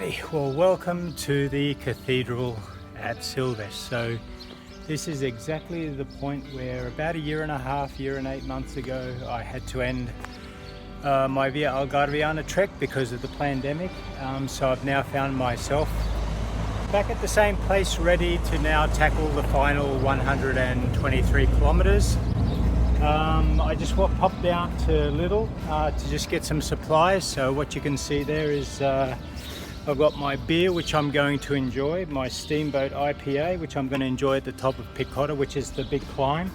Alrighty, well, welcome to the cathedral at Silves. So this is exactly the point where about a year and 8 months ago I had to end my Via Algarviana trek because of the pandemic. So I've now found myself back at the same place, ready to now tackle the final 123 kilometers. I just popped down to Lidl to just get some supplies. So what you can see there is I've got my beer, which I'm going to enjoy, my Steamboat IPA, which I'm going to enjoy at the top of Picota, which is the big climb.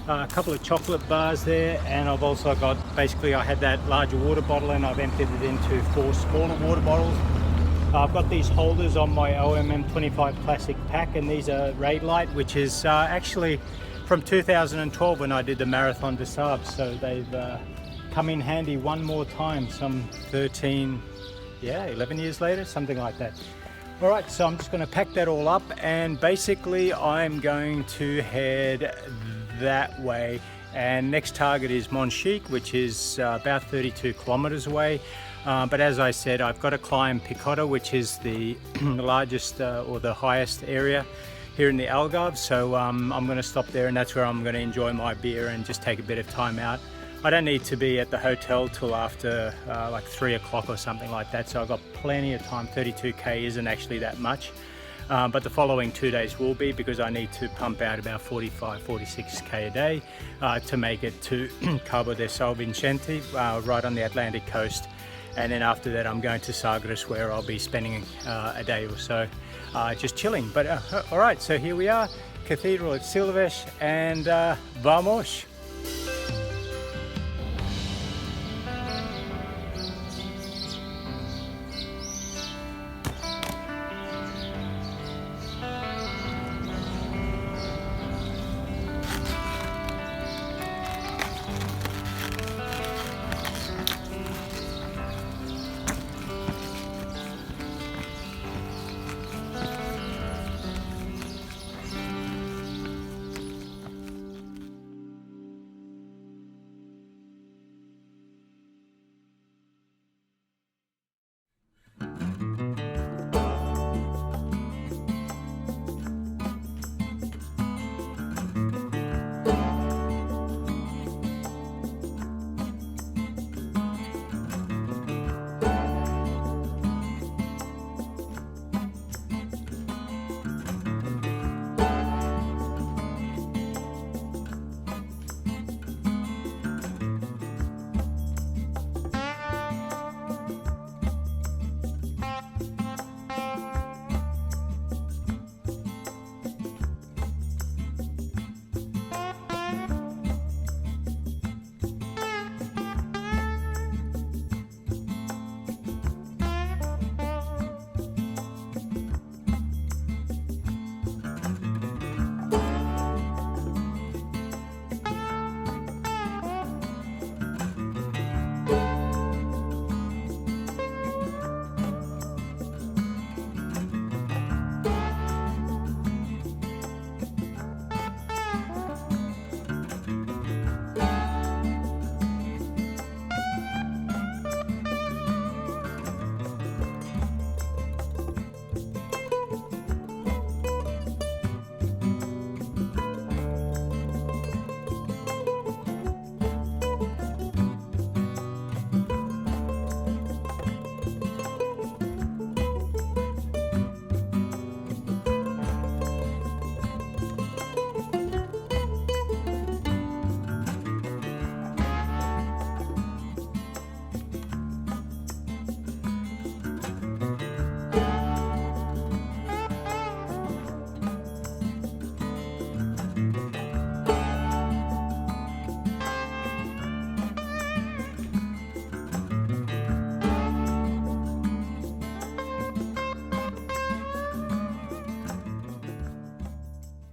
A couple of chocolate bars there, and I've also got, basically I had that larger water bottle and I've emptied it into 4 smaller water bottles. I've got these holders on my OMM 25 classic pack, and these are Raidlight, which is actually from 2012 when I did the Marathon des Sables, so they've come in handy one more time, some 11 years later, something like that. All right, so I'm just going to pack that all up, and basically I'm going to head that way, and next target is Monchique, which is about 32 kilometers away. But as I said, I've got to climb Picota, which is the largest or the highest area here in the Algarve. So I'm going to stop there, and that's where I'm going to enjoy my beer and just take a bit of time out. I don't need to be at the hotel till after like 3 o'clock or something like that, so I've got plenty of time. 32k isn't actually that much, but the following 2 days will be, because I need to pump out about 46k a day to make it to Cabo de São Vicente, right on the Atlantic coast. And then after that I'm going to Sagres, where I'll be spending a day or so just chilling. But all right, so here we are, Cathedral at Silves, and vamos!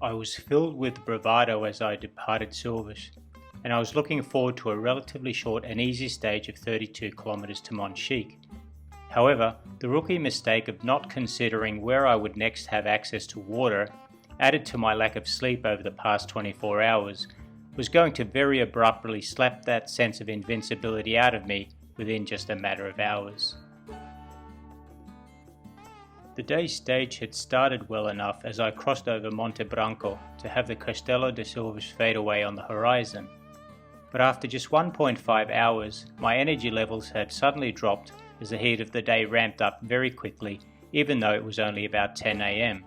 I was filled with bravado as I departed Soulrise, and I was looking forward to a relatively short and easy stage of 32 kilometers to Monchique. However, the rookie mistake of not considering where I would next have access to water, added to my lack of sleep over the past 24 hours, was going to very abruptly slap that sense of invincibility out of me within just a matter of hours. The day's stage had started well enough as I crossed over Monte Branco to have the Castelo de Silves fade away on the horizon. But after just 1.5 hours, my energy levels had suddenly dropped as the heat of the day ramped up very quickly, even though it was only about 10 AM.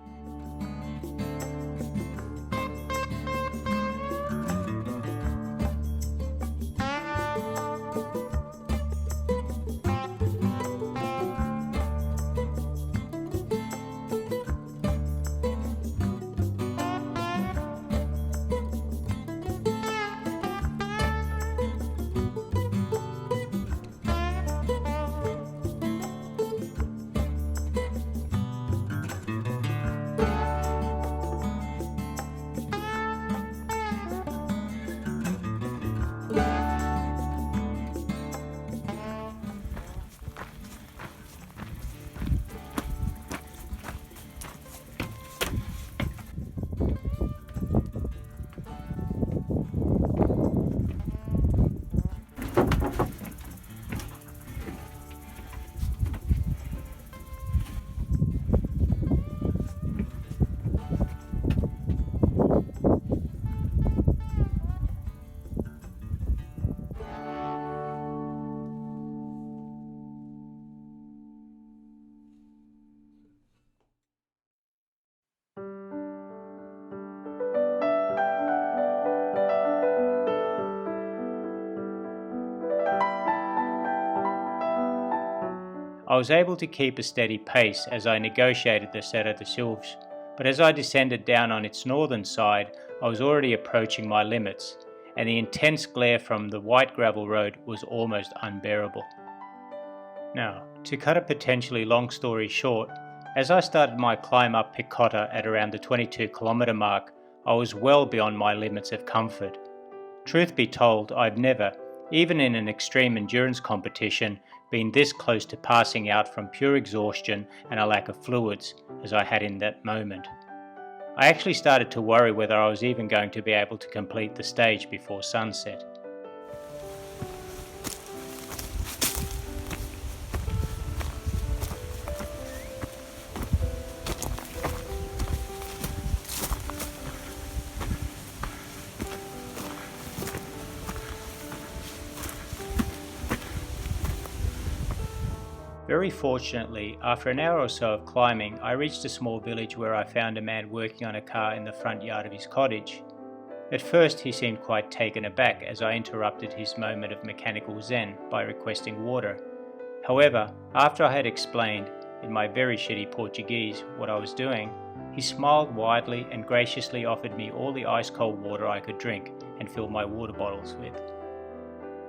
I was able to keep a steady pace as I negotiated the Serra de Silves, but as I descended down on its northern side, I was already approaching my limits, and the intense glare from the white gravel road was almost unbearable. Now, to cut a potentially long story short, as I started my climb up Picota at around the 22-kilometre mark, I was well beyond my limits of comfort. Truth be told, I've never, even in an extreme endurance competition, been this close to passing out from pure exhaustion and a lack of fluids as I had in that moment. I actually started to worry whether I was even going to be able to complete the stage before sunset. Very fortunately, after an hour or so of climbing, I reached a small village where I found a man working on a car in the front yard of his cottage. At first he seemed quite taken aback as I interrupted his moment of mechanical zen by requesting water. However, after I had explained, in my very shitty Portuguese, what I was doing, he smiled widely and graciously offered me all the ice-cold water I could drink and fill my water bottles with.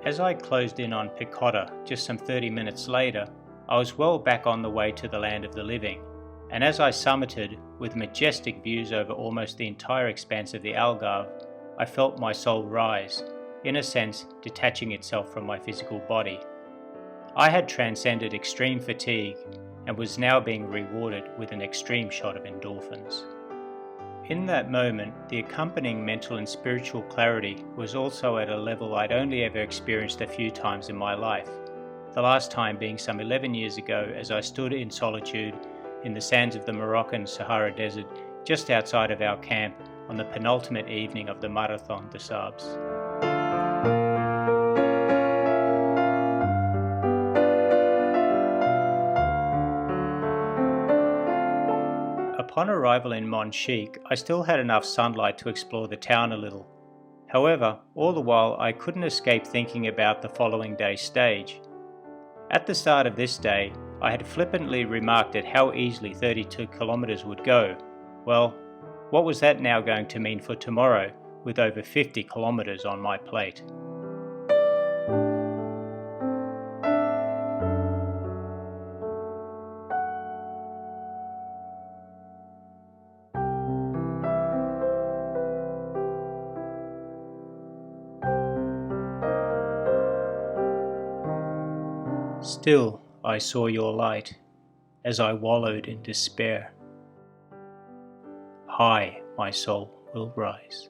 As I closed in on Picota just some 30 minutes later, I was well back on the way to the land of the living, and as I summited, with majestic views over almost the entire expanse of the Algarve, I felt my soul rise, in a sense detaching itself from my physical body. I had transcended extreme fatigue and was now being rewarded with an extreme shot of endorphins. In that moment, the accompanying mental and spiritual clarity was also at a level I'd only ever experienced a few times in my life. The last time being some 11 years ago as I stood in solitude in the sands of the Moroccan Sahara Desert just outside of our camp on the penultimate evening of the Marathon des Sables. Upon arrival in Monchique, I still had enough sunlight to explore the town a little. However, all the while I couldn't escape thinking about the following day's stage. At the start of this day, I had flippantly remarked at how easily 32 kilometres would go. Well, what was that now going to mean for tomorrow, with over 50 kilometres on my plate? Still, I saw your light, as I wallowed in despair. High my soul will rise.